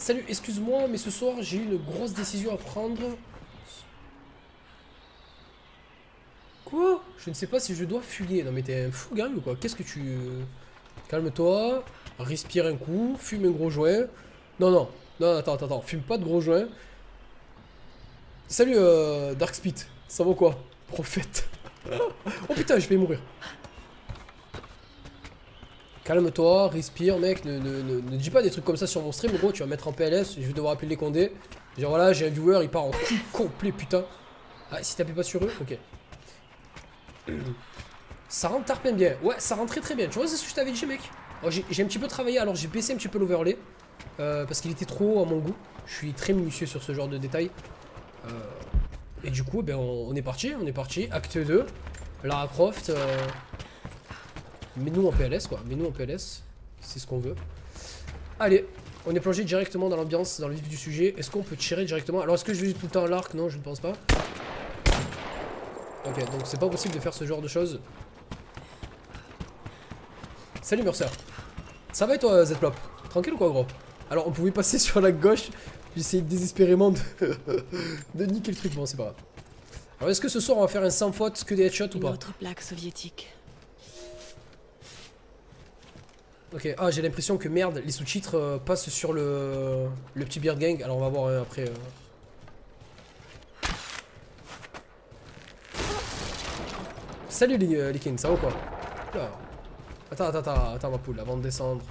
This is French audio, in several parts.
Salut, excuse-moi, mais ce soir j'ai eu une grosse décision à prendre. Quoi? Je ne sais pas si je dois fuguer. Non mais t'es un fou, Gary, ou quoi? Qu'est-ce que tu... Calme-toi, respire un coup, fume un gros joint. Non, non, non, attends, fume pas de gros joint. Salut, Darkspit, ça va quoi? Prophète. Oh putain, je vais mourir. Calme-toi, respire, mec, ne dis pas des trucs comme ça sur mon stream, gros, tu vas mettre en PLS, je vais devoir appeler les condés. Genre voilà, j'ai un viewer, il part en cul complet, putain. Ah, si t'appuies pas sur eux, ok. Ça rentre tarpin bien. Ouais, ça rentre très bien. Tu vois, c'est ce que je t'avais dit, mec. J'ai un petit peu travaillé, alors j'ai baissé un petit peu l'overlay. Parce qu'il était trop haut à mon goût. Je suis très minutieux sur ce genre de détails. Et du coup, ben, on est parti. Acte 2. Lara Croft. Mets-nous en PLS, quoi. Mets-nous en PLS. C'est ce qu'on veut. Allez, on est plongé directement dans l'ambiance, dans le vif du sujet. Est-ce qu'on peut tirer directement? Alors, est-ce que je vais tout le temps à l'arc? Non, je ne pense pas. Ok, donc c'est pas possible de faire ce genre de choses. Salut Mercer. Ça va et toi, Zplop? Tranquille ou quoi, gros? Alors, on pouvait passer sur la gauche. J'essayais désespérément de... de niquer le truc. Bon, c'est pas grave. Alors, est-ce que ce soir, on va faire un sans faute que des headshots ou pas? Une autre plaque soviétique. Ok, ah, j'ai l'impression que merde, les sous-titres passent sur le petit Beard Gang. Alors, on va voir après. Salut les kings, ça va ou quoi? Là. Attends ma poule, avant de descendre.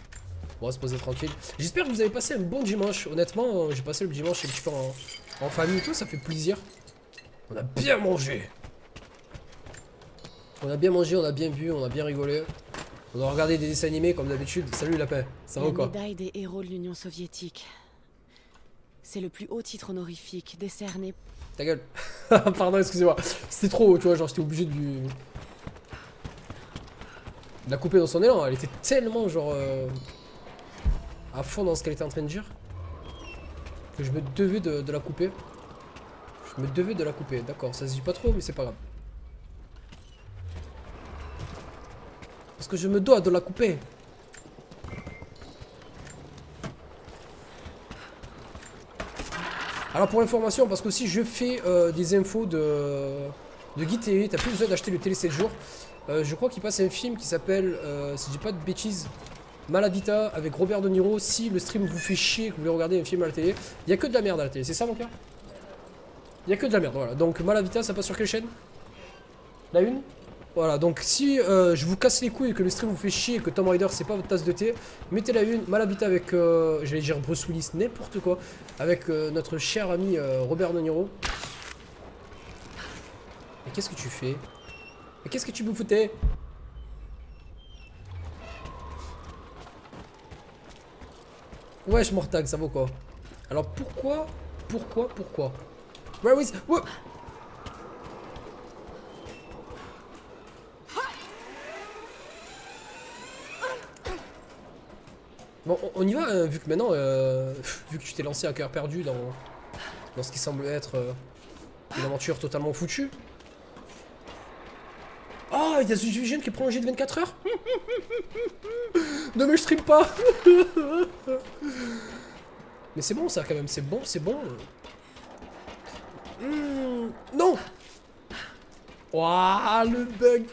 On va se poser tranquille. J'espère que vous avez passé un bon dimanche. Honnêtement, j'ai passé le dimanche un petit peu en famille et tout, ça fait plaisir. On a bien mangé. On a bien mangé, on a bien bu, on a bien rigolé. On a regardé des dessins animés comme d'habitude. Salut lapin, ça va ou quoi? La médaille des héros de l'Union soviétique. C'est le plus haut titre honorifique décerné. Ta gueule. Pardon, excusez-moi. C'était trop haut, tu vois, genre j'étais obligé de la couper dans son élan. Elle était tellement genre à fond dans ce qu'elle était en train de dire que je me devais de la couper. Je me devais de la couper, d'accord, ça se dit pas trop mais c'est pas grave. Parce que je me dois de la couper. Alors pour information, parce que si je fais des infos de Guy TV, t'as plus besoin d'acheter le télé 7 jours. Je crois qu'il passe un film qui s'appelle, si je dis pas de bêtises, Malavita avec Robert De Niro. Si le stream vous fait chier, que vous voulez regarder un film à la télé, il y a que de la merde à la télé, c'est ça mon cœur? Il y a que de la merde, voilà. Donc Malavita, ça passe sur quelle chaîne? La une? Voilà, donc si je vous casse les couilles et que le stream vous fait chier et que Tomb Raider c'est pas votre tasse de thé, mettez la une, Malavita avec, j'allais dire Bruce Willis, n'importe quoi, avec notre cher ami Robert De Niro. Mais qu'est-ce que tu fais? Mais qu'est-ce que tu me foutais? Ouais, je mortag, ça vaut quoi? Alors pourquoi? Where is... What? Bon, on y va, vu que maintenant, vu que tu t'es lancé à cœur perdu dans ce qui semble être une aventure totalement foutue. Oh, il y a The Division qui est prolongé de 24 heures. Ne me stream pas. Mais c'est bon ça quand même, c'est bon. Non. Ouah, le bug.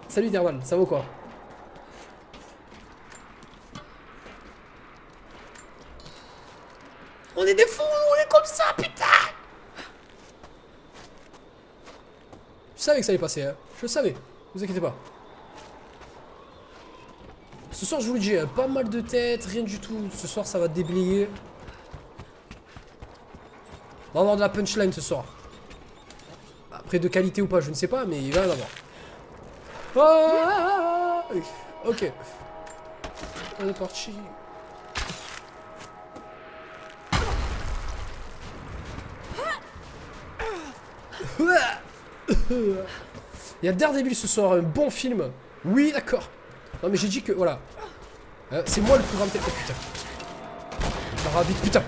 Salut Derman, ça vaut quoi? On est des fous, on est comme ça, putain. Je savais que ça allait passer, hein. Je le savais, vous inquiétez pas. Ce soir, je vous le dis, pas mal de têtes, rien du tout. Ce soir, ça va déblayer. On va avoir de la punchline ce soir. Après, de qualité ou pas, je ne sais pas, mais il va y en avoir. Ah, ok. On est parti. Il y a Daredevil ce soir, un bon film. Oui, d'accord. Non, mais j'ai dit que, voilà. C'est moi le programme télé. Oh putain. Ça va vite, putain.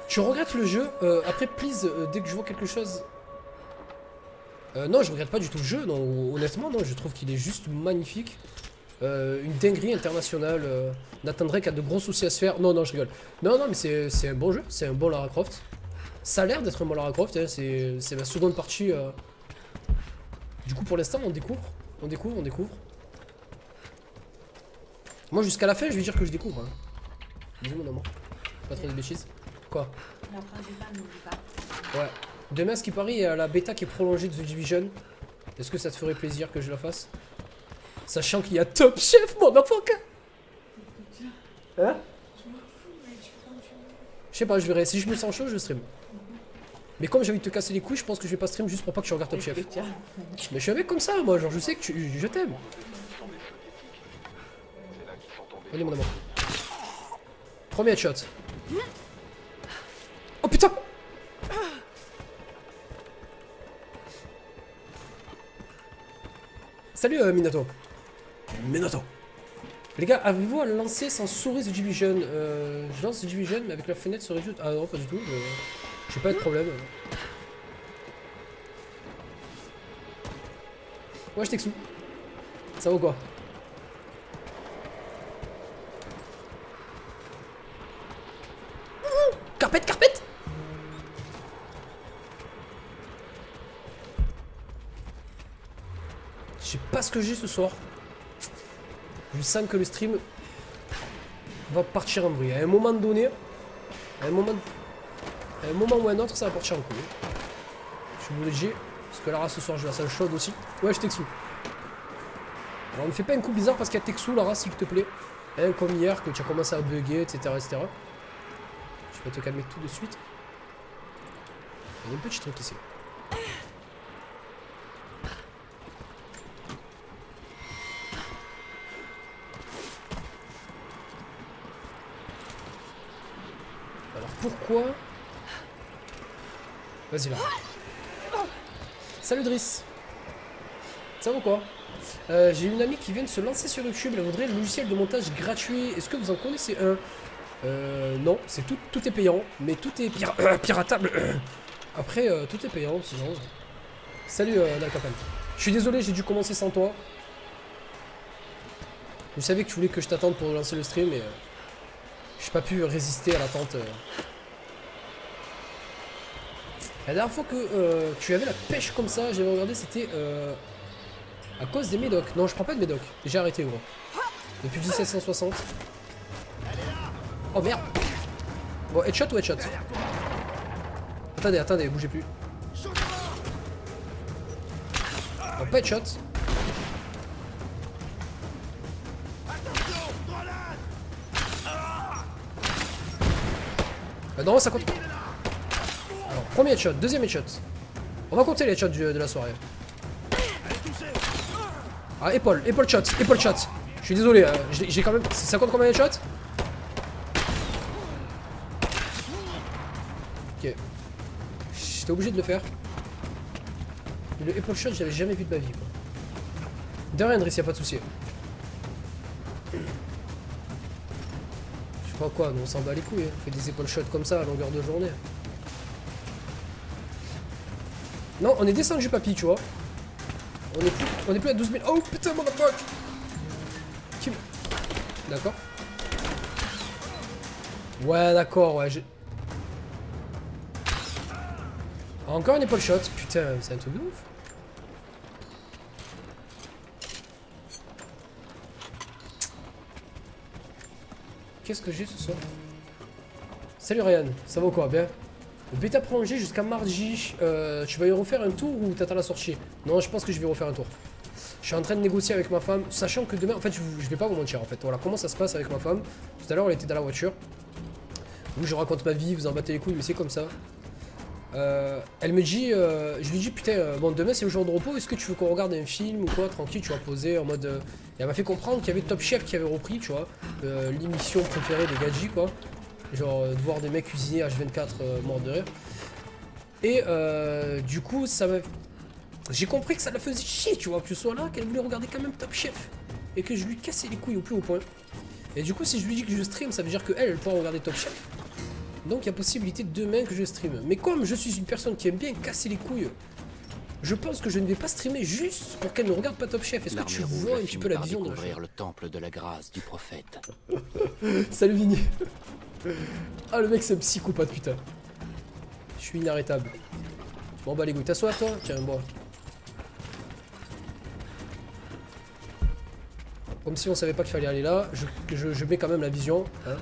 Tu regrettes le jeu? Après, please, dès que je vois quelque chose. Non, je regrette pas du tout le jeu. Non, honnêtement, non, je trouve qu'il est juste magnifique. une dinguerie internationale. Nathan Drake a de gros soucis à se faire. Non, non, je rigole. Non, non, mais c'est un bon jeu, c'est un bon Lara Croft. Ça a l'air d'être un bon Lara Croft, hein, c'est ma seconde partie. Du coup, pour l'instant, on découvre. On découvre, on découvre. Moi, jusqu'à la fin, je vais dire que je découvre. Hein. Bisous, mon amour. Pas trop de bêtises. Quoi? La principale, n'oublie pas. Ouais. Demain, ce qui paraît, il y a la bêta qui est prolongée de The Division. Est-ce que ça te ferait plaisir que je la fasse? Sachant qu'il y a Top Chef, mon enfant. Hein? Je sais pas, je verrai. Si je me sens chaud, je stream. Mais comme j'ai envie de te casser les couilles, je pense que je vais pas stream juste pour pas que tu regardes Top Chef. Mais je suis un mec comme ça, moi. Genre, je sais que je t'aime. Allez, mon amour. Premier headshot. Oh putain! Salut Minato. Minato. Les gars, avez-vous à lancer sans souris The Division? Je lance The Division mais avec la fenêtre se réduit. Ah non, pas du tout. J'ai pas de problème. Ouais, je t'exou. Ça vaut quoi? Carpette, carpette! Je sais pas ce que j'ai ce soir. Je sens que le stream va partir en bruit. À un moment donné, à un moment ou à un autre, ça va partir en couille. Je suis obligé. Parce que Lara, ce soir, je la sens chaude aussi. Ouais, je t'exou. Alors, ne fais pas un coup bizarre parce qu'il y a Texou, Lara, s'il te plaît. Hein, comme hier, que tu as commencé à bugger, etc. etc. Je vais te calmer tout de suite. Il y a un petit truc ici. Alors pourquoi... Vas-y là. Salut Driss. Ça va ou quoi? J'ai une amie qui vient de se lancer sur YouTube. Elle voudrait le logiciel de montage gratuit. Est-ce que vous en connaissez un? Non, c'est tout est payant, mais tout est piratable. Après, tout est payant, sinon. Salut, Nalkapan. Je suis désolé, j'ai dû commencer sans toi. Je savais que tu voulais que je t'attende pour lancer le stream, mais j'ai pas pu résister à l'attente. La dernière fois que tu avais la pêche comme ça, j'avais regardé, c'était à cause des médocs. Non, je prends pas de médocs. J'ai arrêté, gros. Depuis 1760. Oh merde! Bon, headshot ou headshot? Attendez, attendez, bougez plus. Bon, pas headshot. Non, ça compte pas. Alors, premier headshot, deuxième headshot. On va compter les headshots de la soirée. Ah, épaule shot, épaule shot. Je suis désolé, j'ai quand même... Ça compte combien de headshots? Ok. J'étais obligé de le faire. Le épaule shot, j'avais jamais vu de ma vie, quoi. De rien, Driss, y'a pas de souci. Je sais pas quoi, nous on s'en bat les couilles. Hein. On fait des épaule shots comme ça à longueur de journée. Non, on est descendu, papy, tu vois. On est plus à 12 000. Oh putain, mon fuck. D'accord. Ouais, d'accord, ouais. Encore une épaule shot. Putain, c'est un truc de ouf. Qu'est-ce que j'ai ce soir? Salut Ryan, ça va ou quoi? Bien? Le bêta prolongé jusqu'à mardi. Tu vas y refaire un tour ou t'attends la sortie? Non, je pense que je vais refaire un tour. Je suis en train de négocier avec ma femme, sachant que demain, en fait, je vais pas vous mentir, en fait. Voilà comment ça se passe avec ma femme. Tout à l'heure, elle était dans la voiture. Où je raconte ma vie, vous en battez les couilles, mais c'est comme ça. Elle me dit, je lui dis, putain, bon, demain c'est le jour de repos, est-ce que tu veux qu'on regarde un film ou quoi, tranquille, tu vas poser en mode... Et elle m'a fait comprendre qu'il y avait Top Chef qui avait repris, tu vois, l'émission préférée des Gadji, quoi. Genre, de voir des mecs cuisiner H24 morts de rire. Et du coup, ça m'a... J'ai compris que ça la faisait chier, tu vois, que je sois là, qu'elle voulait regarder quand même Top Chef. Et que je lui cassais les couilles au plus haut point. Et du coup, si je lui dis que je stream, ça veut dire qu'elle pourra regarder Top Chef. Donc il y a possibilité demain que je stream. Mais comme je suis une personne qui aime bien casser les couilles, Je pense que je ne vais pas streamer juste pour qu'elle ne regarde pas Top Chef. Est-ce que tu vois un petit peu la vision de le temple de la grâce du prophète. Salut Vini. Ah le mec c'est un psychopathe putain. Je suis inarrêtable. Bon bah les goûts, t'assois toi. Tiens bois. Comme si on savait pas qu'il fallait aller là, je mets quand même la vision. Hein.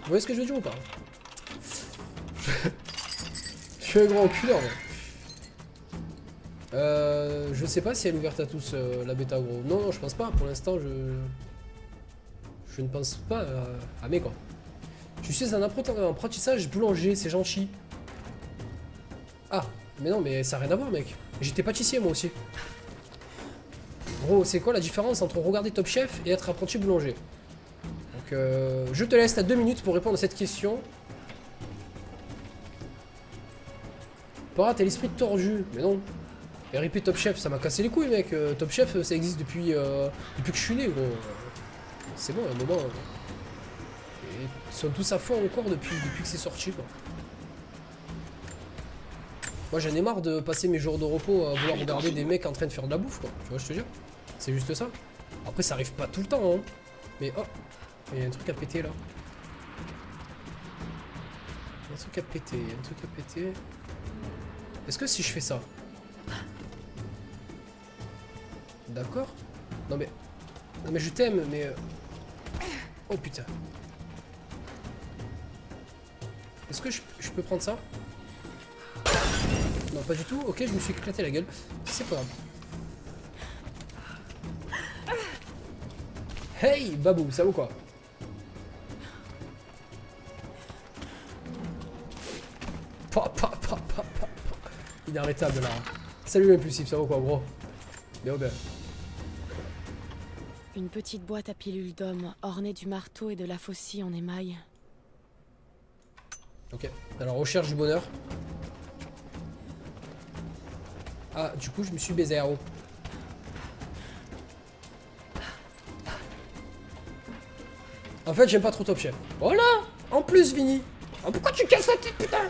Vous voyez ce que je veux dire ou pas? Je suis un grand enculeur. Je sais pas si elle est ouverte à tous la bêta gros. Non, non, je pense pas. Pour l'instant, je ne pense pas à mes quoi. Je suis un apprentissage boulanger, c'est gentil. Ah, mais non, mais ça n'a rien à voir, mec. J'étais pâtissier moi aussi. Gros, c'est quoi la différence entre regarder Top Chef et être apprenti boulanger? Donc, je te laisse, t'as 2 minutes pour répondre à cette question. Para, t'as l'esprit tordu. Mais non. RIP Top Chef, ça m'a cassé les couilles, mec. Top Chef, ça existe depuis que je suis né, gros. C'est bon, à un moment. Et ils sont tous à fond encore depuis que c'est sorti, quoi. Moi, j'en ai marre de passer mes jours de repos à vouloir regarder des mecs en train de faire de la bouffe, quoi. Tu vois, je te dis. C'est juste ça. Après, ça arrive pas tout le temps, hein. Mais oh, il y a un truc à péter, là. Il y a un truc à péter, il y a un truc à péter. Est-ce que si je fais ça... D'accord. Non mais je t'aime, mais... Oh putain. Est-ce que je peux prendre ça? Non, pas du tout. Ok, je me suis éclaté la gueule. C'est pas grave. Hey, Babou, ça vaut quoi? Inarrêtable là. Salut l'impulsif, ça vaut quoi, gros? Bien, bien. Une petite boîte à pilules d'homme ornée du marteau et de la faucille en émail. Ok, alors recherche du bonheur. Ah, du coup, je me suis baisé à haut. En fait, j'aime pas trop Top Chef. Voilà. En plus, Vini. Oh, pourquoi tu casses la tête, putain?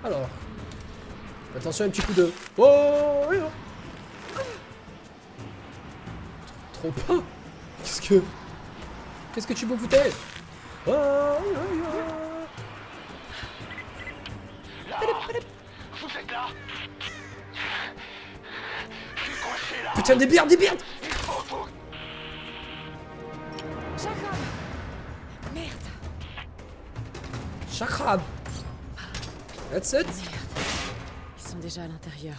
Alors. Attention, un petit coup de... Oh, oui, oh. Trop pas. Qu'est-ce que tu me foutais? Oh, oui, oui, oui. Vous êtes là? Coincé là. Putain, des bières, des bières. Chakram! Merde! Chakram. That's it. Ils sont déjà à l'intérieur.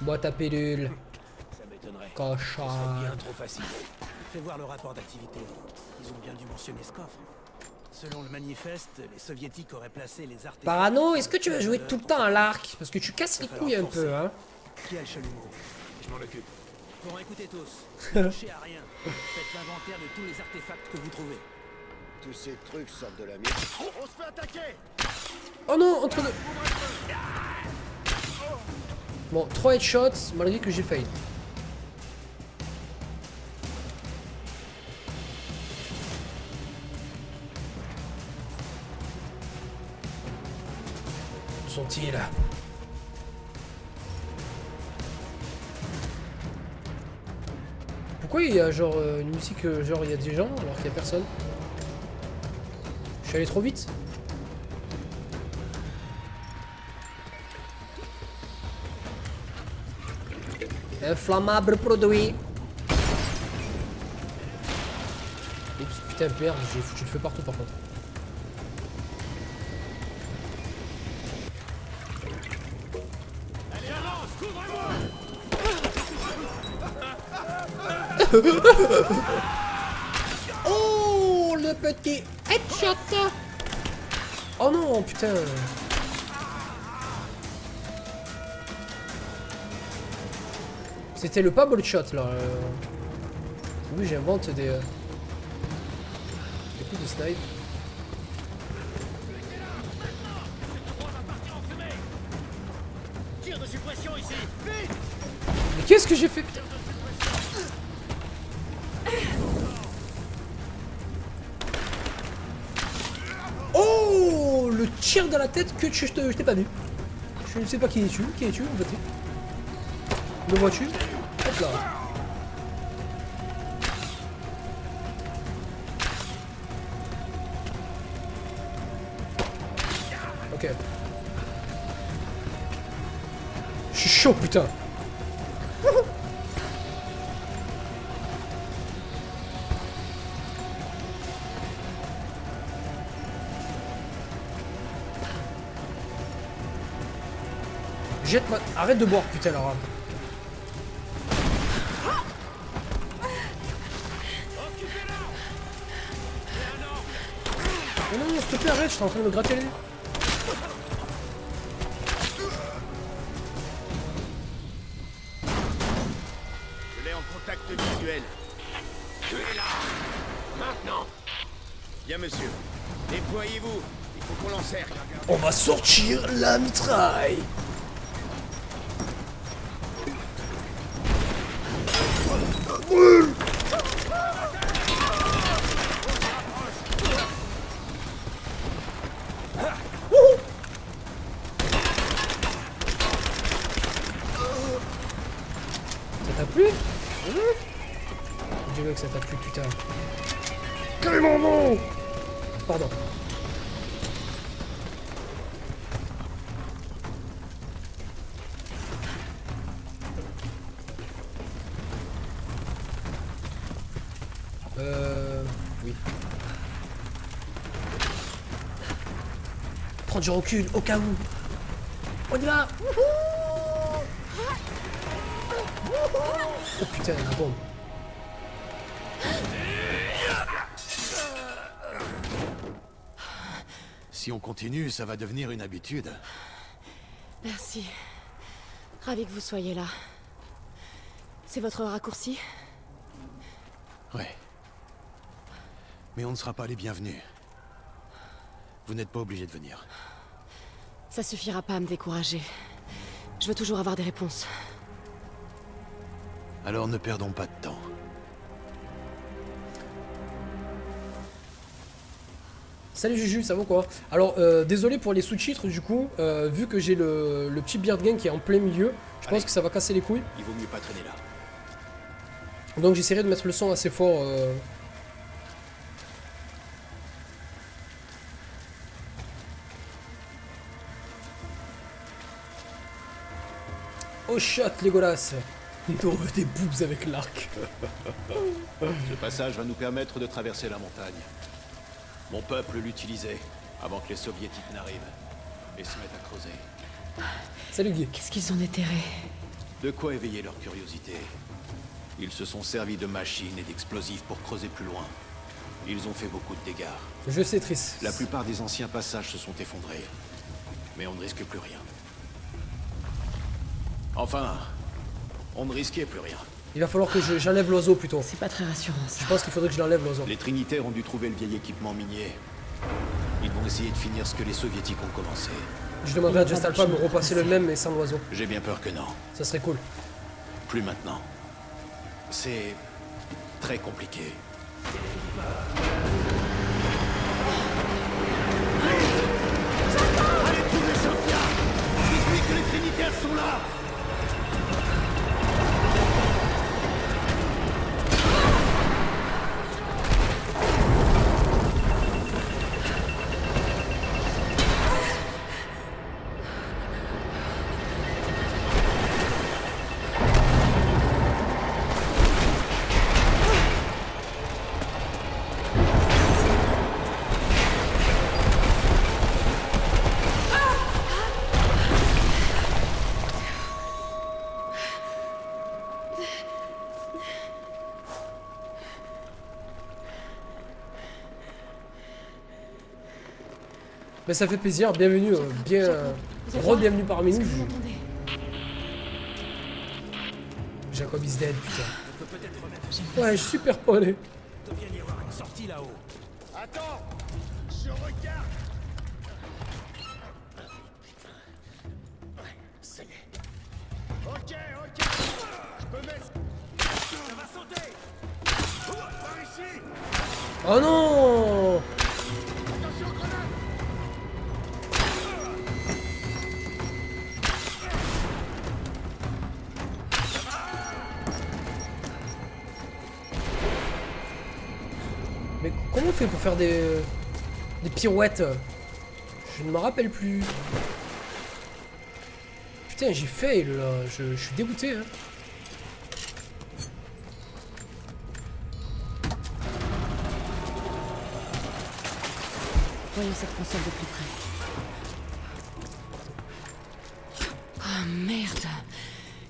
Boîte à pilules. Ça m'étonnerait. Cochon. Bien trop facile. Fais voir le rapport d'activité. Ils ont bien dû mentionner ce coffre. Selon le manifeste, les soviétiques auraient placé les artefacts... Parano, est-ce que tu vas jouer tout le temps à l'arc? Parce que tu casses les couilles un peu, hein. Qui a le chalumeau? Je m'en occupe. Bon, écoutez tous. Ne touchez à rien. Faites l'inventaire de tous les artefacts que vous trouvez. Tous ces trucs sortent de la mine. On se fait attaquer! Oh non, entre deux. Bon, 3 headshots, malgré que j'ai failli. Où sont-ils? Pourquoi il y a genre une musique, genre il y a des gens alors qu'il y a personne? Je suis allé trop vite? Inflammable produit. Oups, putain, merde, j'ai foutu le feu partout par contre. Oh, le petit headshot. Oh non, putain. C'était le pas ball shot là. Oui, j'invente des coups de snipe. Tire de suppression ici. Vite. Mais qu'est-ce que j'ai fait, putain? tire dans la tête que je t'ai pas vu. Je ne sais pas qui es-tu en fait. Me vois-tu? Hop là. Ok. Je suis chaud, putain. Jette ma... Arrête de boire, putain, Lara. Oh non, s'il te plaît, arrête, je suis en train de me gratter les... Je l'ai en contact visuel. Tu es là. Maintenant. Bien, monsieur. Déployez-vous. Il faut qu'on l'encercle. On va sortir la mitraille. Ça t'a plu? Dis-le que ça t'a plu, putain. Carrément non. Pardon. Oui. Prends du recul, au cas où. On y va. Oh putain, la bombe. Si on continue, ça va devenir une habitude. Merci. Ravi que vous soyez là. C'est votre raccourci? Ouais. Mais on ne sera pas les bienvenus. Vous n'êtes pas obligés de venir. Ça suffira pas à me décourager. Je veux toujours avoir des réponses. Alors ne perdons pas de temps. Salut Juju, ça va quoi? Alors, désolé pour les sous-titres, du coup, vu que j'ai le petit Beard Gang qui est en plein milieu, je pense que ça va casser les couilles. Il vaut mieux pas traîner là. Donc j'essaierai de mettre le son assez fort. Oh shot, Legolas. Non, des boobs avec l'arc. Ce passage va nous permettre de traverser la montagne. Mon peuple l'utilisait avant que les soviétiques n'arrivent et se mettent à creuser. Salut Guy. Qu'est-ce qu'ils ont déterré? De quoi éveiller leur curiosité. Ils se sont servis de machines et d'explosifs pour creuser plus loin. Ils ont fait beaucoup de dégâts. Je sais, Triss. La plupart des anciens passages se sont effondrés. Mais on ne risque plus rien. Enfin, on ne risquait plus rien. Il va falloir que j'enlève l'oiseau plutôt. C'est pas très rassurant, ça. Je pense qu'il faudrait que je l'enlève l'oiseau. Les Trinitaires ont dû trouver le vieil équipement minier. Ils vont essayer de finir ce que les Soviétiques ont commencé. Je demanderai à Just Alpha de me repasser le même mais sans l'oiseau. J'ai bien peur que non. Ça serait cool. Plus maintenant. C'est très compliqué. Allez trouver Sophia. Dites-lui que les Trinitaires sont là. Mais ça fait plaisir, bienvenue, re-bienvenue parmi Est-ce nous. que vous m'entendez? Jacob is dead, putain. On peut peut-être remettre. Ouais, je suis super poney. Il doit bien y avoir une sortie là-haut. Attends. Je regarde. Ça y est. Ok. Je peux mettre. Ça va sauter. Par ici. Oh non! Attention, grenade. on fait pour faire des pirouettes? Je ne me rappelle plus. Putain, j'ai fail là. Je suis dégoûté. Hein. Voyons cette console de plus près. Oh merde.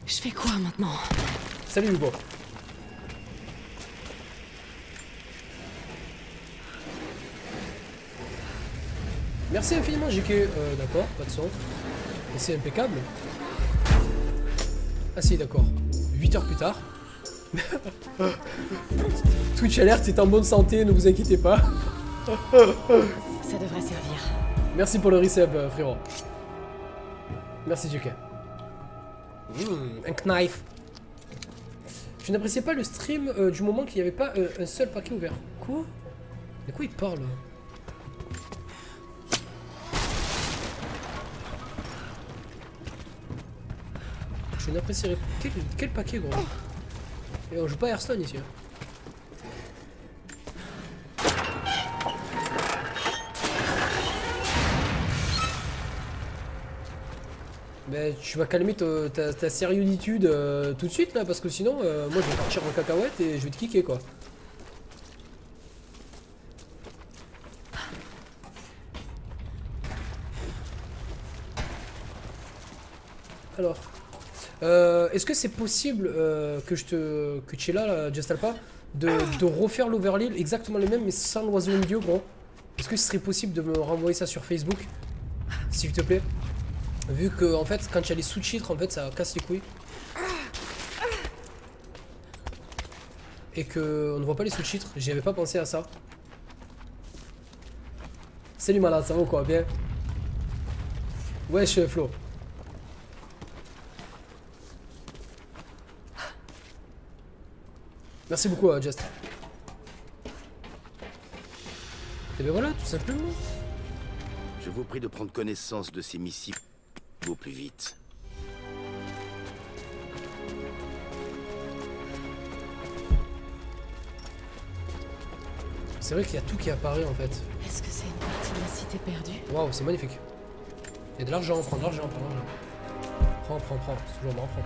Je fais quoi maintenant? Salut Hugo. Merci infiniment JK. D'accord, pas de son. Et c'est impeccable. Ah si, d'accord. 8 heures plus tard. Twitch Alert est en bonne santé, ne vous inquiétez pas. Ça devrait servir. Merci pour le resub, frérot. Merci JK. Un knife. Je n'appréciais pas le stream du moment qu'il n'y avait pas un seul paquet ouvert. Quoi? De quoi il parle? Je n'apprécierais quel paquet, gros. Et on joue pas à Hearthstone ici. Hein. Mais tu vas calmer ta sérieuxitude tout de suite là, parce que sinon, moi je vais partir en cacahuète et je vais te kicker quoi. Alors, est-ce que c'est possible que tu es là, Just Alpha, de refaire l'overlay exactement le même mais sans l'oiseau au milieu, gros? Est-ce que ce serait possible de me renvoyer ça sur Facebook, s'il te plaît? Vu que en fait quand il y a les sous-titres en fait ça casse les couilles. Et que on ne voit pas les sous-titres, j'y avais pas pensé à ça. Salut malade, ça va ou quoi? Bien? Wesh Flo. Merci beaucoup Just. Et ben voilà, tout simplement. Je vous prie de prendre connaissance de ces missives au plus vite. C'est vrai qu'il y a tout qui apparaît en fait. Est-ce que c'est une partie de la cité perdue? Waouh, c'est magnifique. Il y a de l'argent, prends de l'argent, prends de l'argent. Prends, c'est toujours marrant, prends.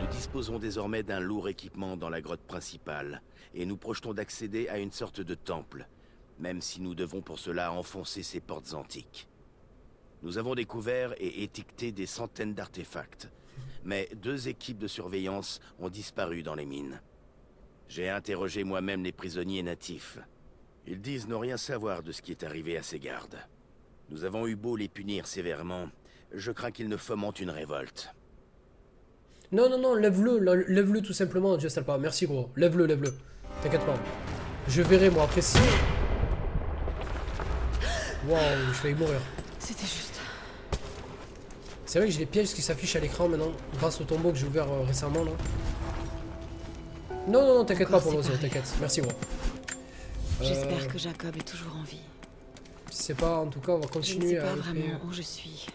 Nous disposons désormais d'un lourd équipement dans la grotte principale, et nous projetons d'accéder à une sorte de temple, même si nous devons pour cela enfoncer ces portes antiques. Nous avons découvert et étiqueté des centaines d'artefacts, mais 2 équipes de surveillance ont disparu dans les mines. J'ai interrogé moi-même les prisonniers natifs. Ils disent ne rien savoir de ce qui est arrivé à ces gardes. Nous avons eu beau les punir sévèrement, je crains qu'ils ne fomentent une révolte. Non, lève-le tout simplement, Just Alpha. Merci gros, lève-le. T'inquiète pas. Je verrai moi après si... Waouh, je vais mourir. C'était juste. C'est vrai que j'ai les pièges qui s'affichent à l'écran maintenant, grâce au tombeau que j'ai ouvert récemment là. Non, t'inquiète pas pour l'oiseau, t'inquiète. Merci gros. J'espère que Jacob est toujours en vie. Si c'est pas, en tout cas, on va continuer à... Je ne sais pas vraiment où je suis.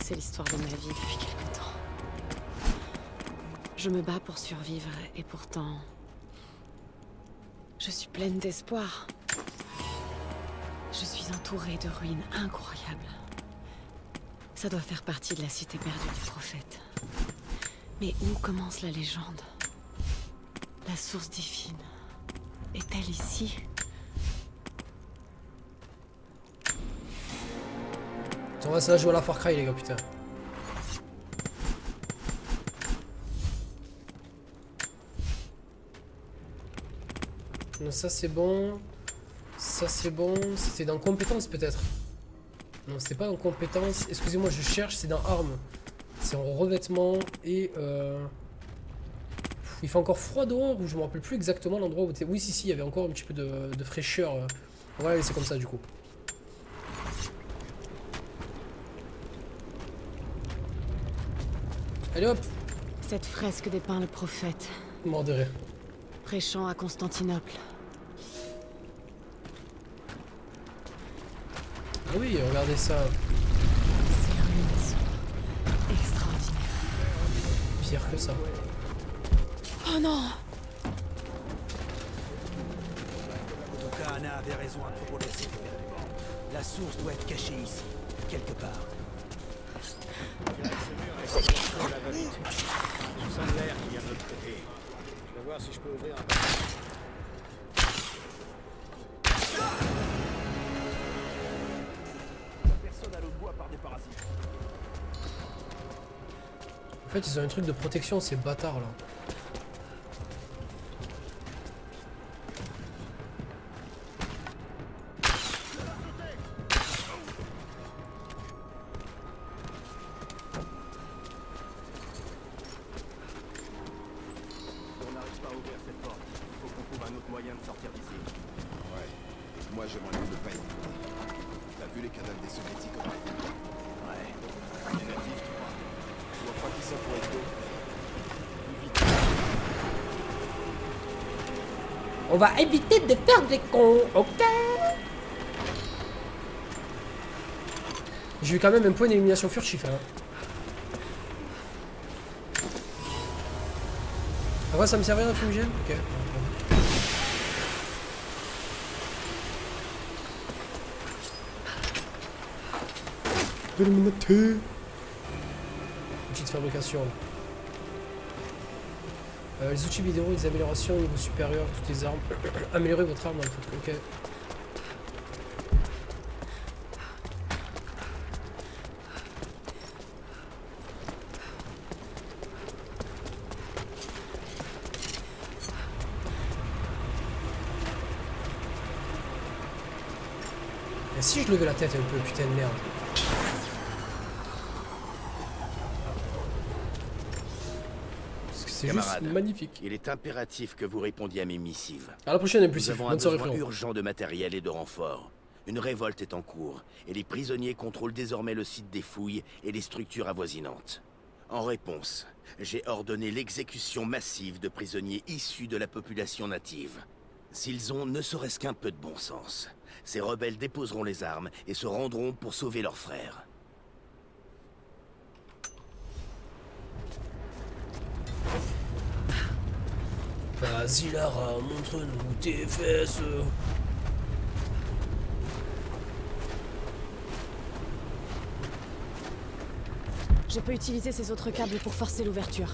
C'est l'histoire de ma vie depuis quelque temps. Je me bats pour survivre et pourtant... je suis pleine d'espoir. Je suis entourée de ruines incroyables. Ça doit faire partie de la cité perdue du prophète. Mais où commence la légende? La source divine est-elle ici? On va se la jouer à la Far Cry les gars, putain. Non, ça c'est bon. Ça c'est bon. C'était dans compétences peut-être. Non, c'était pas dans compétences. Excusez-moi, je cherche, c'est dans armes. C'est en revêtement et il fait encore froid dehors ou je me rappelle plus exactement l'endroit où t'es. Oui, si, il y avait encore un petit peu de fraîcheur. On va la laisser comme ça du coup. Allez hop. Cette fresque dépeint le prophète. Mort de rire. Prêchant à Constantinople. Ah oui, regardez ça. Ces ruines sont extraordinaires. Pire que ça. Oh non! Anna avait raison à propos des cités perdues. La source doit être cachée ici, quelque part. La va-vite. Je sens l'air qui vient de l'autre côté. Je vais voir si je peux ouvrir un peu. Personne à l'autre bois par des parasites. En fait, ils ont un truc de protection, ces bâtards là. On n'arrive pas à ouvrir cette porte. Il faut qu'on trouve un autre moyen de sortir d'ici. Ouais. Moi, j'aimerais mieux ne pas y aller. T'as vu les cadavres des soviétiques en arrivant? Ouais. Les natifs, tu crois? Je vois pas qui ça pourrait être d'autres. On va éviter de faire des cons, ok? J'ai eu quand même un point d'élimination furtif, hein. Ah ouais, ça me servait un fumigène? Ok. Illuminati. Petite fabrication. Les outils vidéo, les améliorations au niveau supérieur, toutes les armes. Améliorer votre arme dans le fait. Ok. Et si je levais la tête un peu, putain de merde. C'est juste Camarade, magnifique. il est impératif que vous répondiez à mes missives. À la prochaine, Nous impulsif. avons un Bonne soirée, besoin frérot. urgent de matériel et de renfort. Une révolte est en cours, et les prisonniers contrôlent désormais le site des fouilles et les structures avoisinantes. En réponse, j'ai ordonné l'exécution massive de prisonniers issus de la population native. S'ils ont ne serait-ce qu'un peu de bon sens, ces rebelles déposeront les armes et se rendront pour sauver leurs frères. Vas-y Lara, montre-nous tes fesses. Je peux utiliser ces autres câbles pour forcer l'ouverture.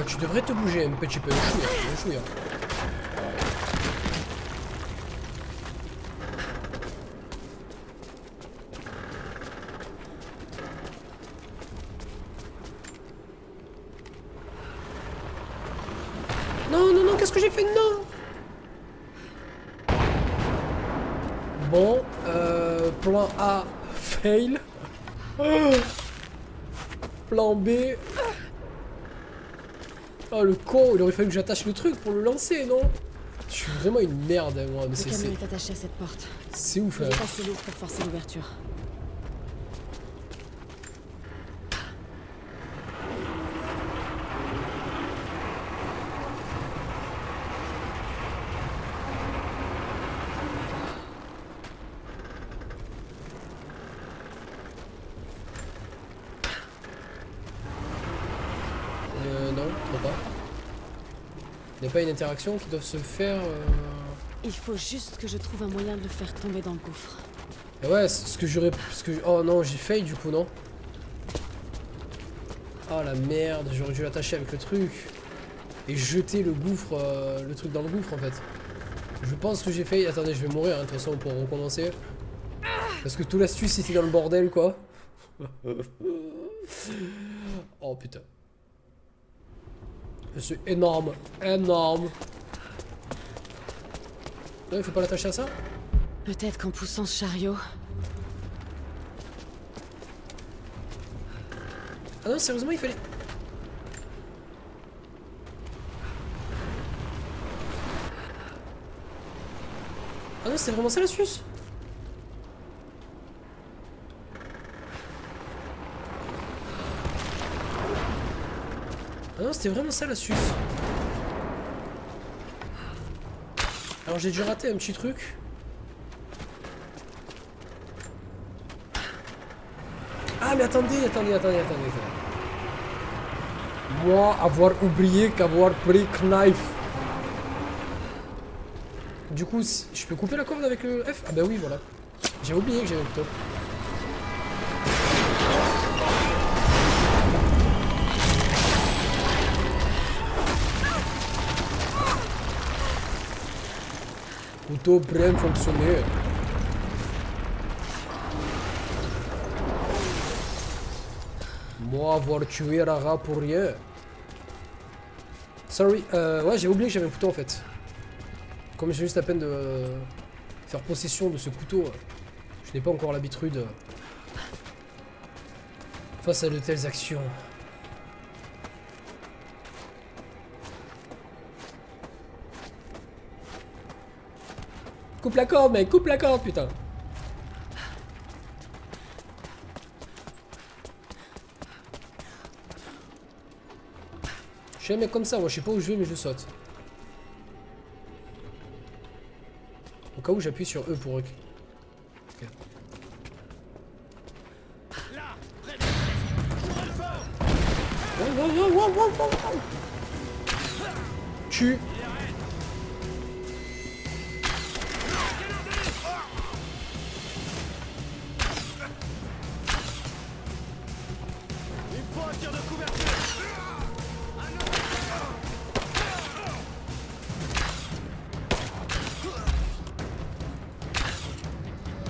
Tu devrais te bouger un petit peu, un chouïa. Non, non, non, qu'est-ce que j'ai fait? Non. Bon, plan A, fail. Plan B. Oh le con, il aurait fallu que j'attache le truc pour le lancer, non? Je suis vraiment une merde, moi. Mais Le c'est camion est attaché à cette porte. c'est ouf, Il hein. est assez lourd pour forcer l'ouverture. Non, trop pas. Il n'y a pas une interaction qui doit se faire. Il faut juste que je trouve un moyen de le faire tomber dans le gouffre. Et ouais, c'est ce que j'aurais. Oh non, j'ai fail du coup, non? Oh la merde, j'aurais dû l'attacher avec le truc. Et jeter le gouffre, le truc dans le gouffre en fait. Je pense que j'ai fail. Attendez, je vais mourir hein, de toute façon pour recommencer. Parce que tout l'astuce était dans le bordel quoi. Oh putain. C'est énorme, énorme. Non, il faut pas l'attacher à ça? Peut-être qu'en poussant ce chariot... Ah non, sérieusement, il fallait... Ah non, c'est vraiment ça l'astuce? Ah non, c'était vraiment ça l'astuce. Alors j'ai dû rater un petit truc. Ah mais attendez. Moi, avoir oublié qu'avoir pris knife. Du coup, je peux couper la corde avec le F? Ah bah oui, voilà. J'ai oublié que j'avais le top. Couteau bien fonctionné. Moi, avoir tué Rara pour rien. Sorry, ouais, j'ai oublié que j'avais un couteau en fait. Comme j'ai juste à peine de faire possession de ce couteau, je n'ai pas encore l'habitude face à de telles actions. Coupe la corde, mec, coupe la corde, putain. Je suis un mec comme ça, moi je sais pas où je vais mais je saute. Au cas où j'appuie sur E pour... Ok. Wow. Tue.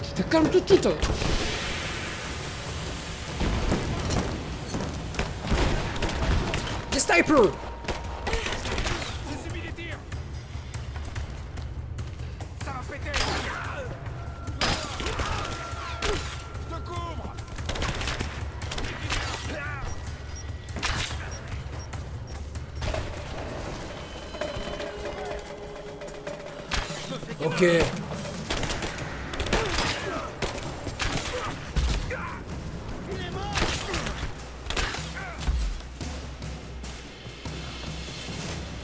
Je te calme tout de suite. Des snipers. Ça va péter. Je couvre. Ok.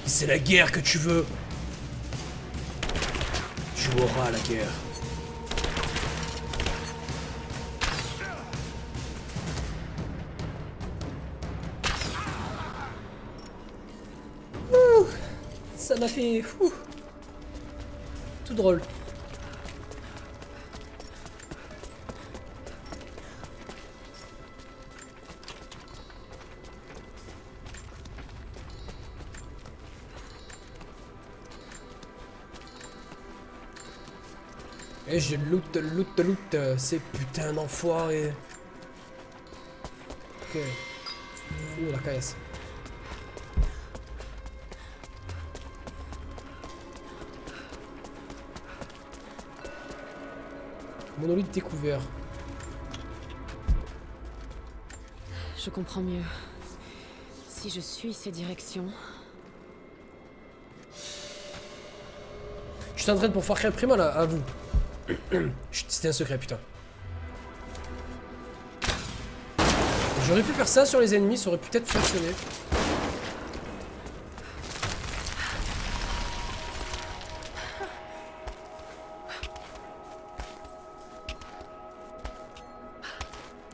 C'est la guerre que tu veux. Tu auras la guerre. Ouh, ça m'a fait... Ouh, tout drôle. Et je loot ces putains d'enfoirés. Ok. Ouh, la caisse. Monolithe découvert. Je comprends mieux. Si je suis ces directions... Je t'entraîne pour Far Cry Primal à vous. C'était un secret, putain. J'aurais pu faire ça sur les ennemis, ça aurait peut-être fonctionné.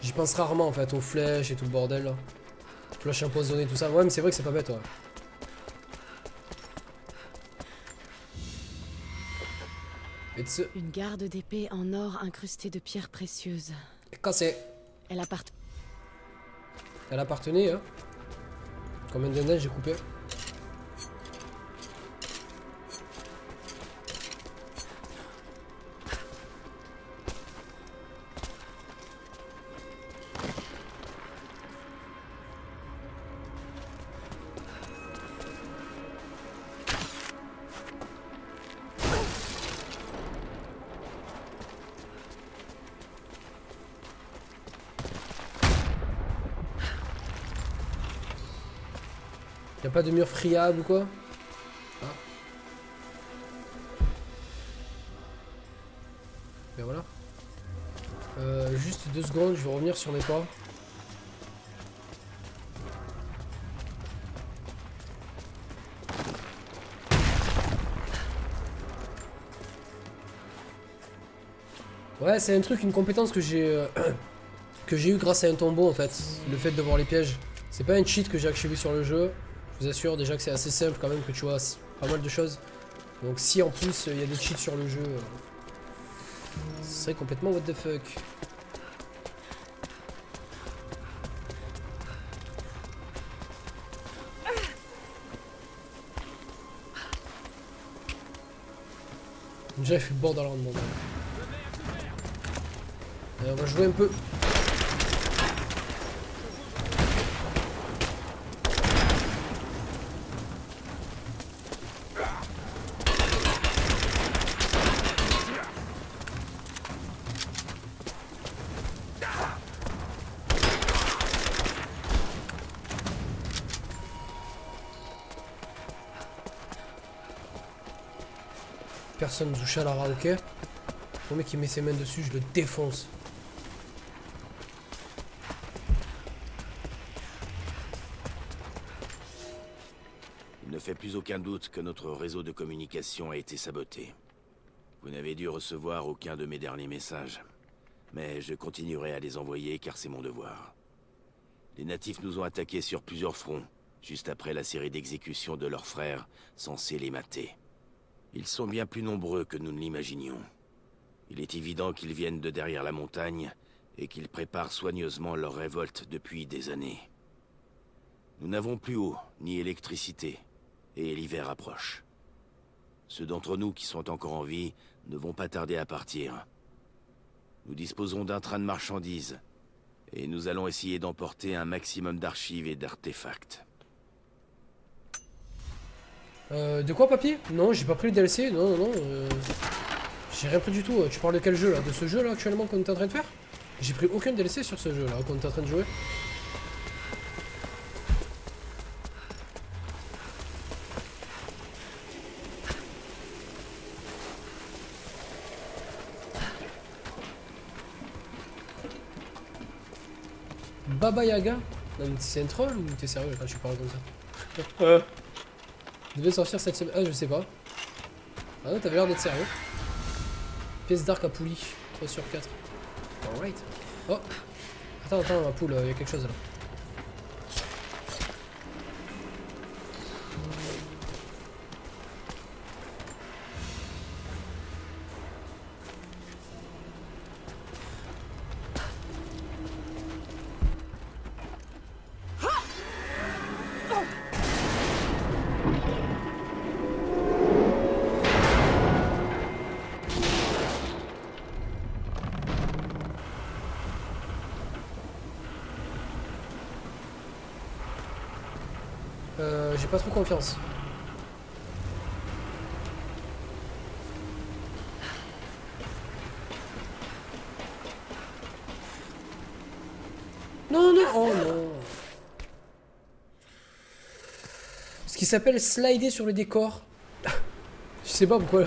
J'y pense rarement en fait, aux flèches et tout le bordel là. Flèches empoisonnées, tout ça. Ouais, mais c'est vrai que c'est pas bête, ouais. Une garde d'épée en or incrustée de pierres précieuses. Cassé. Elle appartenait, hein. Combien d'années j'ai coupé? Y'a pas de mur friable ou quoi? Ah. Ben voilà. Juste 2 secondes, je vais revenir sur mes pas. Ouais, c'est un truc, une compétence que j'ai eu grâce à un tombeau en fait. Le fait de voir les pièges. C'est pas un cheat que j'ai activé sur le jeu. Je vous assure déjà que c'est assez simple quand même, que tu vois pas mal de choses. Donc si en plus il y a des cheats sur le jeu, ce serait complètement what the fuck. Déjà il fait le bord dans le rendement. On va jouer un peu. Personne touche à Lara, ok. Le mec qui met ses mains dessus, je le défonce. Il ne fait plus aucun doute que notre réseau de communication a été saboté. Vous n'avez dû recevoir aucun de mes derniers messages. Mais je continuerai à les envoyer car c'est mon devoir. Les natifs nous ont attaqués sur plusieurs fronts, juste après la série d'exécutions de leurs frères, censés les mater. Ils sont bien plus nombreux que nous ne l'imaginions. Il est évident qu'ils viennent de derrière la montagne et qu'ils préparent soigneusement leur révolte depuis des années. Nous n'avons plus eau, ni électricité, et l'hiver approche. Ceux d'entre nous qui sont encore en vie ne vont pas tarder à partir. Nous disposons d'un train de marchandises, et nous allons essayer d'emporter un maximum d'archives et d'artefacts. De quoi, papy? Non, j'ai pas pris le DLC, non. J'ai rien pris du tout. Tu parles de quel jeu là? De ce jeu là actuellement qu'on est en train de faire? J'ai pris aucun DLC sur ce jeu là qu'on est en train de jouer. Baba Yaga? Non mais c'est un troll ou t'es sérieux quand tu parles comme ça? Devait sortir cette semaine. Ah je sais pas. Ah non t'avais l'air d'être sérieux. Pièce d'arc à poulie. 3 sur 4. Alright. Oh. Attends ma poule, il y a quelque chose là. J'ai pas trop confiance. Non, oh non. Ce qui s'appelle slider sur le décor. Je sais pas pourquoi.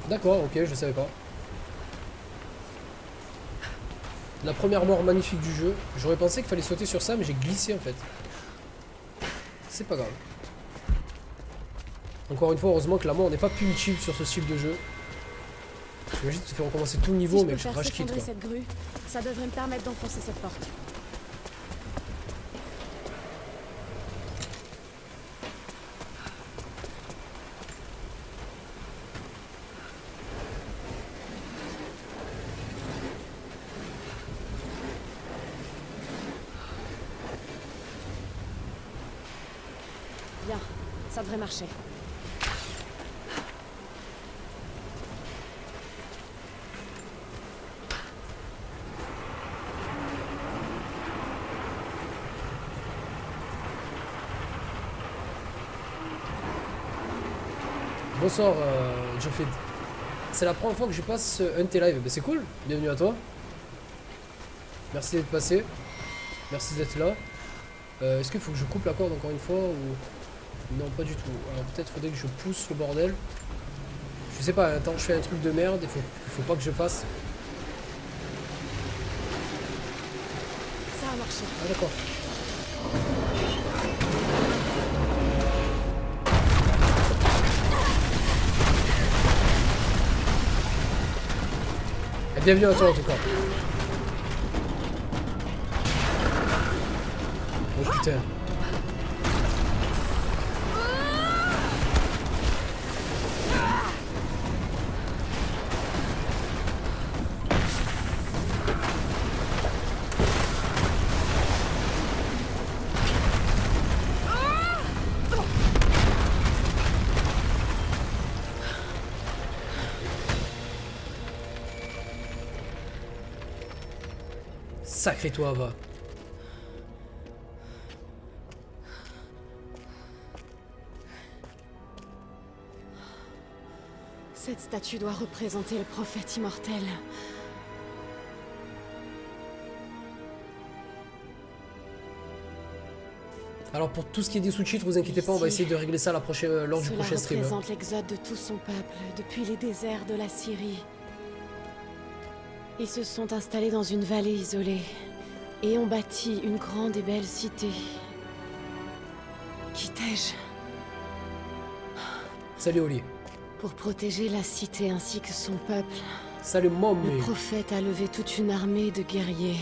D'accord, ok, je savais pas. La première mort magnifique du jeu. J'aurais pensé qu'il fallait sauter sur ça, mais j'ai glissé en fait. C'est pas grave. Encore une fois, heureusement que la mort n'est pas punitive sur ce style de jeu. J'imagine que ça fait recommencer tout le niveau, si mais je rage quitte quoi. cette grue, ça devrait me permettre d'enfoncer cette porte. Bien, ça devrait marcher. Bonsoir, Geoffrey. C'est la première fois que je passe un de tes lives. Ben, c'est cool, bienvenue à toi. Merci d'être passé. Merci d'être là. Est-ce qu'il faut que je coupe la corde encore une fois ou... Non, pas du tout. Alors peut-être faudrait que je pousse le bordel. Je sais pas, attends, je fais un truc de merde, il faut pas que je fasse. a marché. Ah d'accord. Et bienvenue à toi en tout cas. Oh putain. Sacré toi, va. Cette statue doit représenter le prophète immortel. Alors pour tout ce qui est des sous-titres, vous inquiétez pas, on va essayer de régler ça à la prochaine, lors du prochain stream. Cela représente l'exode de tout son peuple, depuis les déserts de la Syrie. Ils se sont installés dans une vallée isolée et ont bâti une grande et belle cité. Qui t'ai-je? Salut Oli. Pour protéger la cité ainsi que son peuple, salut Mommy. Le prophète a levé toute une armée de guerriers.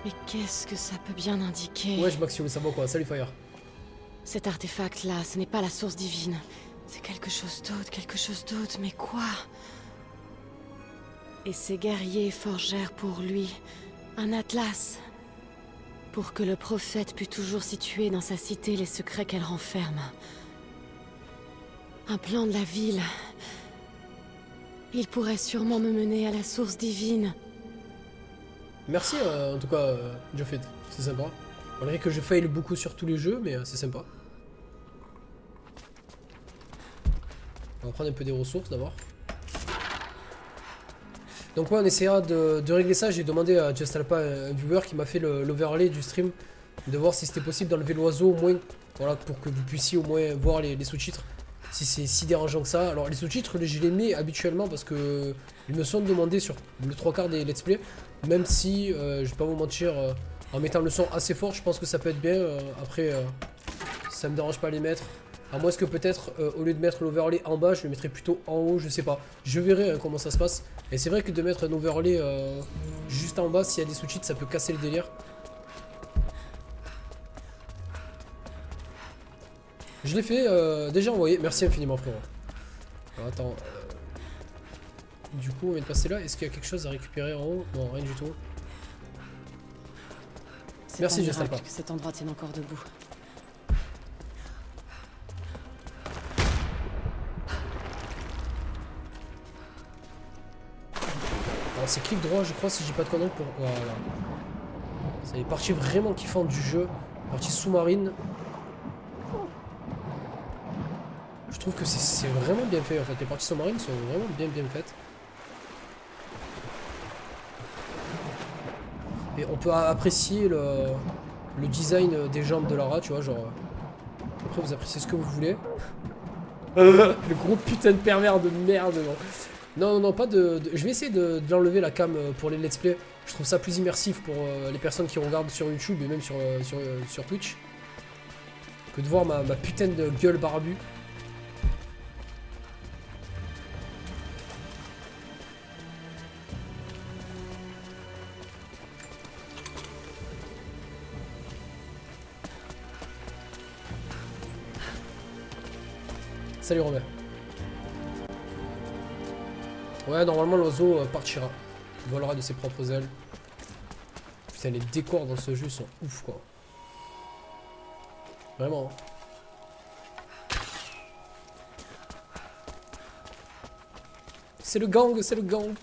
Mais qu'est-ce que ça peut bien indiquer? Ouais, je Maxium, ça va quoi? Salut Fire. Cet artefact-là, ce n'est pas la source divine. C'est quelque chose d'autre, mais quoi? Et ces guerriers forgèrent pour lui un atlas. Pour que le prophète pût toujours situer dans sa cité les secrets qu'elle renferme. Un plan de la ville. Il pourrait sûrement me mener à la source divine. Merci en tout cas, Joffed, c'est sympa. Malgré que je fail beaucoup sur tous les jeux, mais c'est sympa. On va prendre un peu des ressources d'abord. Donc ouais, on essaiera de régler ça. J'ai demandé à Justalpa, un viewer qui m'a fait l'overlay du stream, de voir si c'était possible d'enlever l'oiseau au moins, voilà, pour que vous puissiez au moins voir les sous-titres. Si c'est si dérangeant que ça. Alors les sous-titres, je les mets habituellement parce que ils me sont demandés sur le 3/4 des let's play. Même si, je vais pas vous mentir, en mettant le son assez fort, je pense que ça peut être bien. Après, ça me dérange pas à les mettre. À moins que peut-être, au lieu de mettre l'overlay en bas, je le mettrai plutôt en haut, je sais pas. Je verrai hein, comment ça se passe. Et c'est vrai que de mettre un overlay juste en bas, s'il y a des sous-titres, ça peut casser le délire. Je l'ai fait, déjà envoyé. Merci infiniment, frérot. Alors, attends. Du coup, on vient de passer là. Est-ce qu'il y a quelque chose à récupérer en haut? Non, rien du tout. Merci, j'espère pas. Que cet endroit tienne encore debout. Alors, c'est clic droit, je crois, si j'ai pas de conneries pour. Voilà. C'est les parties vraiment kiffantes du jeu. Partie sous-marine. Je trouve que c'est vraiment bien fait en fait. Les parties sous-marines sont vraiment bien faites. Et on peut apprécier le design des jambes de Lara, tu vois, genre. Après, vous appréciez ce que vous voulez. Le gros putain de pervers de merde. Non, pas de. Je vais essayer de l'enlever la cam pour les let's play. Je trouve ça plus immersif pour les personnes qui regardent sur YouTube et même sur Twitch. Que de voir ma putain de gueule barbue. Salut Robert. Ouais, normalement l'oiseau partira. Il volera de ses propres ailes. Putain, les décors dans ce jeu sont ouf quoi. Vraiment. C'est le gang, c'est le gang.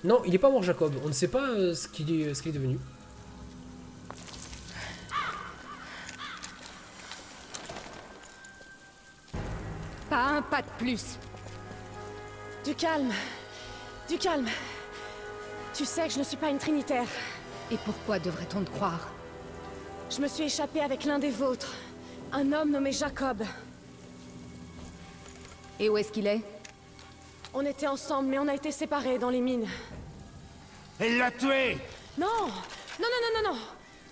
Non, il est pas mort Jacob. On ne sait pas ce qu'il est devenu. Pas un pas de plus. Du calme. Du calme. Tu sais que je ne suis pas une trinitaire. Et pourquoi devrait-on te croire? Je me suis échappée avec l'un des vôtres. Un homme nommé Jacob. Et où est-ce qu'il est? On était ensemble, mais on a été séparés dans les mines. Elle l'a tué! Non! Non, non, non, non, non!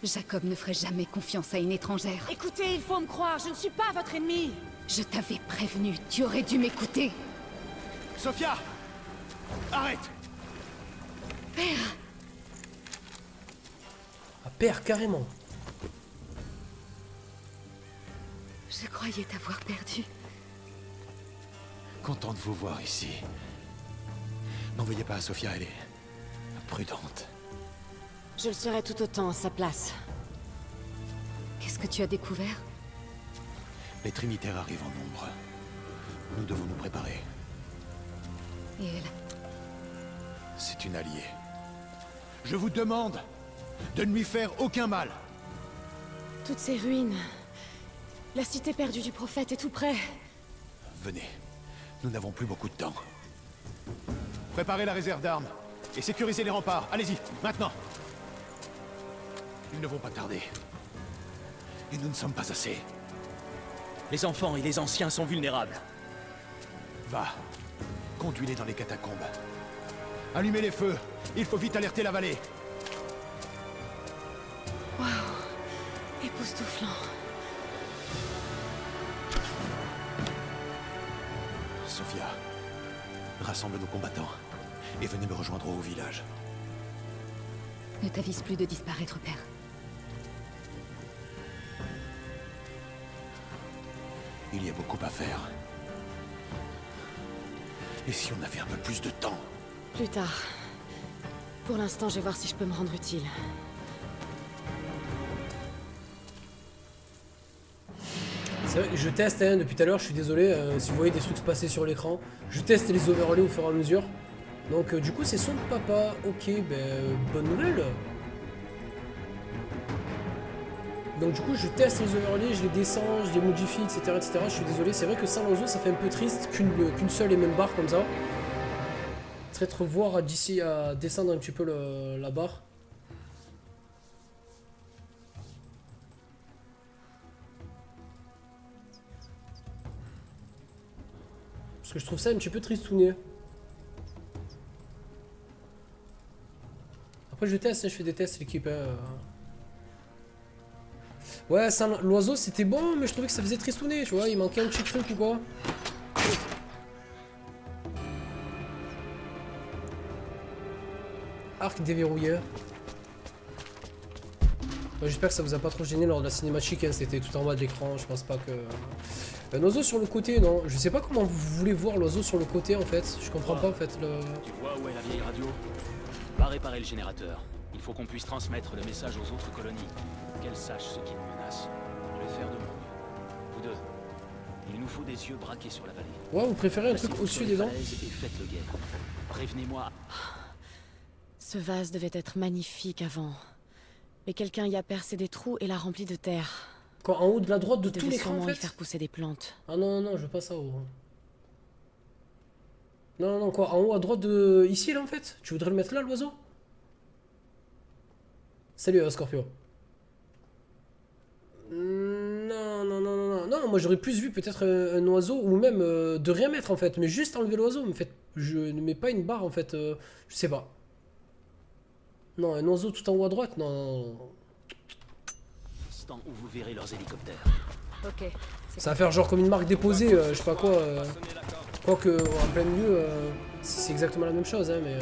Jacob ne ferait jamais confiance à une étrangère. Écoutez, il faut me croire, je ne suis pas votre ennemi! Je t'avais prévenu, tu aurais dû m'écouter. Sophia! Arrête! Père! Ah, père, carrément. Je croyais t'avoir perdu. Content de vous voir ici. N'en veuillez pas à Sophia, elle est prudente. Je le serai tout autant à sa place. Qu'est-ce que tu as découvert? Les Trinitaires arrivent en nombre. Nous devons nous préparer. Et elle? C'est une alliée. Je vous demande de ne lui faire aucun mal. Toutes ces ruines... La cité perdue du prophète est tout près. Venez, nous n'avons plus beaucoup de temps. Préparez la réserve d'armes et sécurisez les remparts. Allez-y, maintenant. Ils ne vont pas tarder. Et nous ne sommes pas assez. Les enfants et les anciens sont vulnérables. Va, conduis-les dans les catacombes. Allumez les feux, il faut vite alerter la vallée. Waouh, époustouflant. Sophia, rassemble nos combattants et venez me rejoindre au village. Ne t'avise plus de disparaître, père. Il y a beaucoup à faire. Et si on avait un peu plus de temps? Plus tard. Pour l'instant, je vais voir si je peux me rendre utile. C'est vrai, je teste hein, depuis tout à l'heure, je suis désolé si vous voyez des trucs se passer sur l'écran. Je teste les overlays au fur et à mesure. Donc du coup c'est son papa, ok, ben bonne nouvelle. Donc du coup je teste les overlays, je les descends, je les modifie, etc. etc. Je suis désolé, c'est vrai que sans l'oiseau ça fait un peu triste qu'une seule et même barre comme ça. Peut-être voir d'ici à descendre un petit peu la barre. Parce que je trouve ça un petit peu tristouné. Après je teste, hein, je fais des tests l'équipe. Hein. Ouais, l'oiseau c'était bon, mais je trouvais que ça faisait tristouné, tu vois, il manquait un petit truc ou quoi. Arc déverrouillé. J'espère que ça vous a pas trop gêné lors de la cinématique, hein, c'était tout en bas de l'écran, je pense pas que... Un oiseau sur le côté, non. Je sais pas comment vous voulez voir l'oiseau sur le côté en fait, je comprends pas en fait le... Tu vois où est la vieille radio? Va réparer le générateur. Il faut qu'on puisse transmettre le message aux autres colonies. Qu'elles sachent ce qui nous menace. Je vais faire de mon mieux. Vous deux, il nous faut des yeux braqués sur la vallée. Ouais, vous préférez un truc Placez-vous au-dessus sur des les dents? falaises et faites le guet. Prévenez-moi. Ce vase devait être magnifique avant. Mais quelqu'un y a percé des trous et l'a rempli de terre. Quoi, en haut de la droite de Il tout devait l'écran en sûrement y fait? faire pousser des plantes. Ah non, non, non, je veux pas ça. Oh. Non, non, non, quoi, en haut à droite de... Ici, là, en fait? Tu voudrais le mettre là, l'oiseau? Salut, Scorpio. Non, non, non, non, non. Non, moi, j'aurais plus vu peut-être un oiseau, ou même de rien mettre, en fait. Mais juste enlever l'oiseau, en fait. Je ne mets pas une barre, en fait. Je sais pas. Non, un oiseau tout en haut à droite? Non, non, non. Instant où vous verrez leurs hélicoptères. Ok. Ça va faire genre comme une marque déposée, je sais pas quoi. Quoique, en plein milieu, c'est exactement la même chose, hein, mais...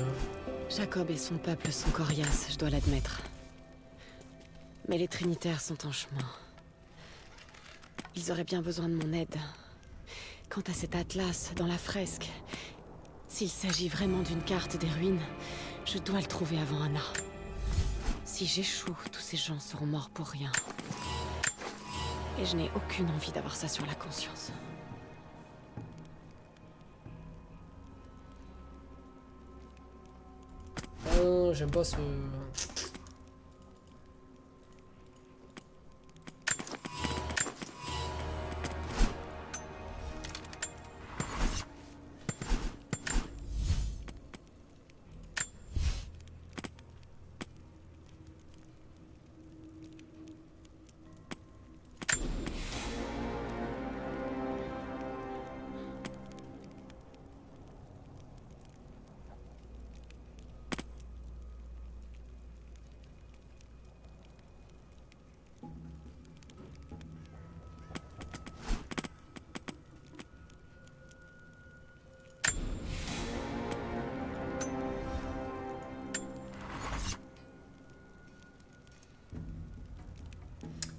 Jacob et son peuple sont coriaces, je dois l'admettre. Mais les Trinitaires sont en chemin. Ils auraient bien besoin de mon aide. Quant à cet atlas dans la fresque, s'il s'agit vraiment d'une carte des ruines, je dois le trouver avant Anna. Si j'échoue, tous ces gens seront morts pour rien. Et je n'ai aucune envie d'avoir ça sur la conscience. Ah non, j'aime pas ce...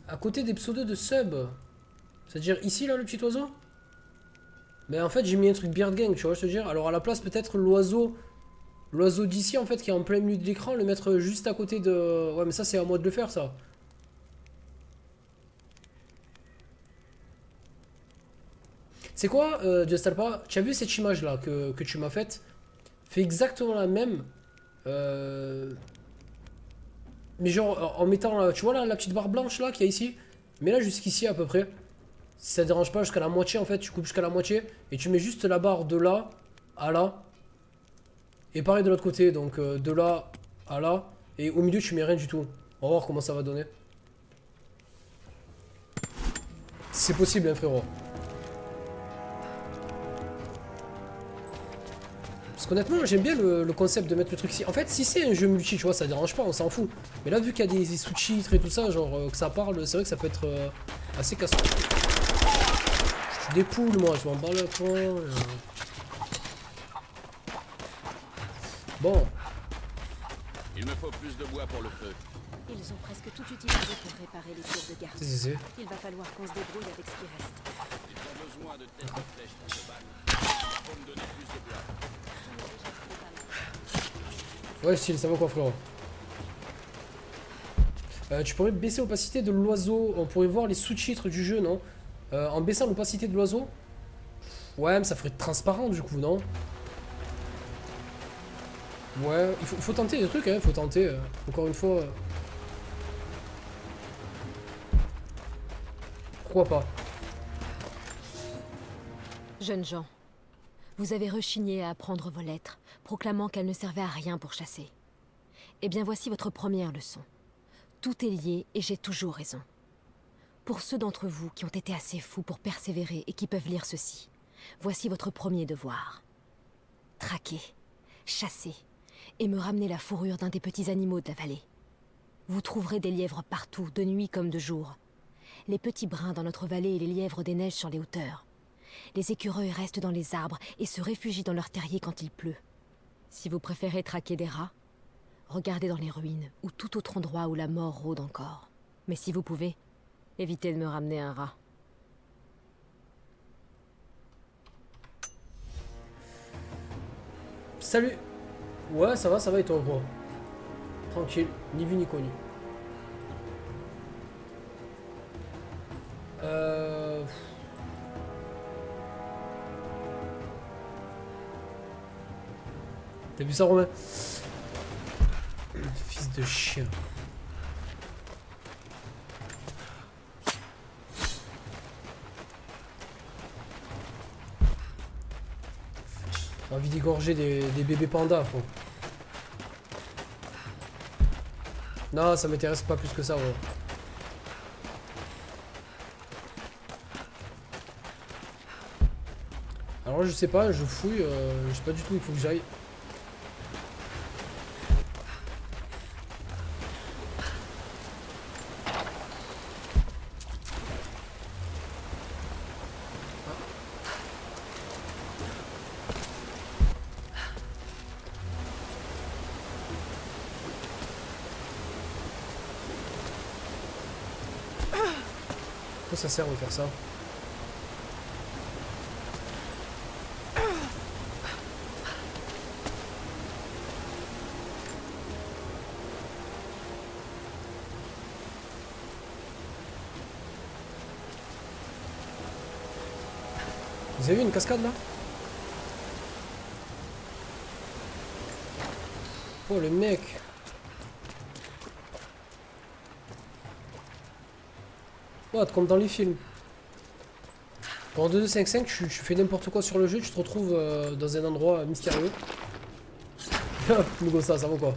À côté des pseudos de sub. C'est-à-dire ici, là, le petit oiseau? Mais en fait, j'ai mis un truc Beard Gang, tu vois, je te dire. Alors, à la place, peut-être l'oiseau. L'oiseau d'ici, en fait, qui est en plein milieu de l'écran, le mettre juste à côté de. Ouais, mais ça, c'est à moi de le faire, ça. C'est quoi, Just Alpha? Tu as vu cette image-là que tu m'as faite? Fait exactement la même. Mais genre, en mettant, tu vois là, la petite barre blanche là qu'il y a ici? Mais là, jusqu'ici à peu près. Si ça te dérange pas, jusqu'à la moitié en fait, tu coupes jusqu'à la moitié. Et tu mets juste la barre de là à là. Et pareil de l'autre côté, donc de là à là. Et au milieu, tu mets rien du tout. On va voir comment ça va donner. C'est possible, hein, frérot. Parce qu'honnêtement, j'aime bien le concept de mettre le truc ici. En fait, si c'est un jeu multi, tu vois, ça dérange pas, on s'en fout. Mais là, vu qu'il y a des sous-titres et tout ça, genre que ça parle, c'est vrai que ça peut être assez casse. Je suis des poules, moi, je m'en bats le coin. Bon. Il me faut plus de bois pour le feu. Ils ont presque tout utilisé pour réparer les tours de garde. Il va falloir qu'on se débrouille avec ce qui reste. Ils ont besoin de têtes de flèches pour se battre. Faut me donner plus de bois. Ouais, style, ça va quoi, frérot? Tu pourrais baisser l'opacité de l'oiseau. On pourrait voir les sous-titres du jeu, non? En baissant l'opacité de l'oiseau? Ouais, mais ça ferait transparent du coup, non? Ouais, il faut tenter des trucs, hein, faut tenter. Encore une fois. Pourquoi pas? Jeunes gens, vous avez rechigné à apprendre vos lettres, proclamant qu'elles ne servaient à rien pour chasser. Eh bien voici votre première leçon. Tout est lié et j'ai toujours raison. Pour ceux d'entre vous qui ont été assez fous pour persévérer et qui peuvent lire ceci, voici votre premier devoir. Traquer, chasser et me ramener la fourrure d'un des petits animaux de la vallée. Vous trouverez des lièvres partout, de nuit comme de jour. Les petits brins dans notre vallée et les lièvres des neiges sur les hauteurs. Les écureuils restent dans les arbres et se réfugient dans leurs terriers quand il pleut. Si vous préférez traquer des rats, regardez dans les ruines ou tout autre endroit où la mort rôde encore. Mais si vous pouvez, évitez de me ramener un rat. Salut! Ouais, ça va et toi, gros? Tranquille, ni vu ni connu. T'as vu ça, Romain? Fils de chien. J'ai envie d'égorger des bébés pandas, quoi. Non, ça m'intéresse pas plus que ça, ouais. Alors je sais pas, je fouille, je sais pas du tout, il faut que j'aille. Pourquoi ça sert de faire ça? Vous avez vu une cascade là? Oh le mec! Oh, comme dans les films. En 2.2.5.5, tu fais n'importe quoi sur le jeu, tu te retrouves dans un endroit mystérieux. Hop, ça va quoi?